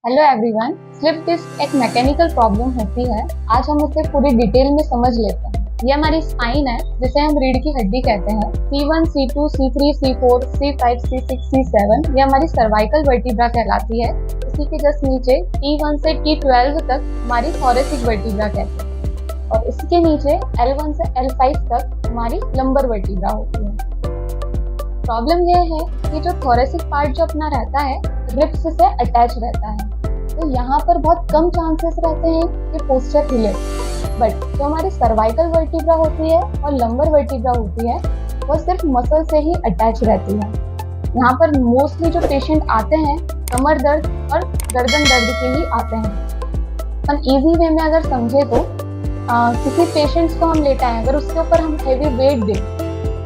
Hello everyone. Slip disc एक mechanical problem होती है। आज हम उसे पूरी डिटेल में समझ लेते हैं। ये हमारी स्पाइन है जिसे हम रीढ़ की हड्डी कहते हैं। C1, C2, C3, C4, C5, C6, C7 ये हमारी सर्वाइकल वर्टिब्रा कहलाती है। इसी के जस्ट नीचे T1 से T12 तक हमारी थोरेसिक वर्टिब्रा कहते हैं और इसके नीचे L1 से L5 तक हमारी लंबर वर्टिब्रा होती है। प्रॉब्लम यह है कि जो थोरेसिक पार्ट जो अपना रहता है रिब्स से अटैच रहता है, तो यहाँ पर बहुत कम चांसेस रहते हैं कि पोस्चर हिले। बट जो हमारी सर्वाइकल वर्टिब्रा होती है और लंबर वर्टिब्रा होती है वो सिर्फ मसल से ही अटैच रहती है। यहाँ पर मोस्टली जो पेशेंट आते हैं कमर दर्द और गर्दन दर्द के ही आते हैं। हम इजी वे में अगर समझे तो किसी पेशेंट्स को हम लेटा है, अगर उसके ऊपर हम हेवी वेट दें,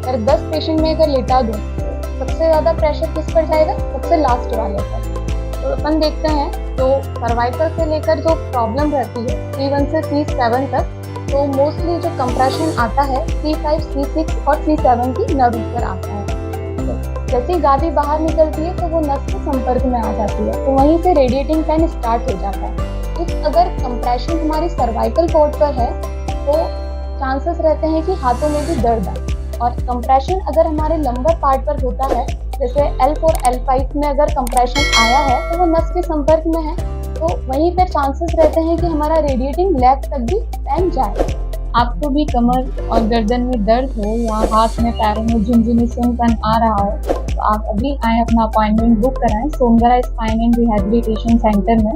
अगर 10 पेशेंट में अगर लेटा दूँ सबसे ज़्यादा प्रेशर किस पर जाएगा? सबसे लास्ट वाले पर। तो अपन देखते हैं तो सर्वाइकल से लेकर जो प्रॉब्लम रहती है C1 से C7 तक, तो मोस्टली जो कंप्रेशन आता है C5, C6 और C7 की नर्व पर आता है। तो जैसे ही गादी बाहर निकलती है तो वो नस के संपर्क में आ जाती है, तो वहीं से रेडिएटिंग पेन स्टार्ट हो जाता है। तो अगर कंप्रेशन हमारी सर्वाइकल कॉर्ड पर है तो चांसेस रहते हैं कि हाथों में भी दर्द आए। और कंप्रेशन अगर हमारे लंबर पार्ट पर होता है, जैसे L4, L5 में अगर कंप्रेशन आया है तो वो नस के संपर्क में है, तो वहीं पर चांसेस रहते हैं कि हमारा रेडिएटिंग लेग तक भी पेन जाए। आपको भी कमर और गर्दन में दर्द हो या हाथ में पैरों में झुनझुनी सुनपन आ रहा हो तो आप अभी आए अपना अपॉइंटमेंट बुक कराएं सोमगरा स्पाइन एंड रिहैबिलिटेशन सेंटर में।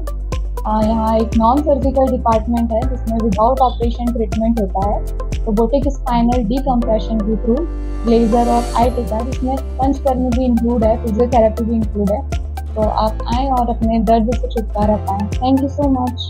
यहाँ एक नॉन सर्जिकल डिपार्टमेंट है जिसमें विदाउट ऑपरेशन ट्रीटमेंट होता है, रोबोटिक स्पाइनल डीकम्प्रेशन के थ्रू, लेजर और आई टिका, जिसमें पंचकर्म भी इंक्लूड है, फिजियोथेरेपी भी इंक्लूड है। तो आप आएँ और अपने दर्द से छुटकारा पाएँ। Thank you so much.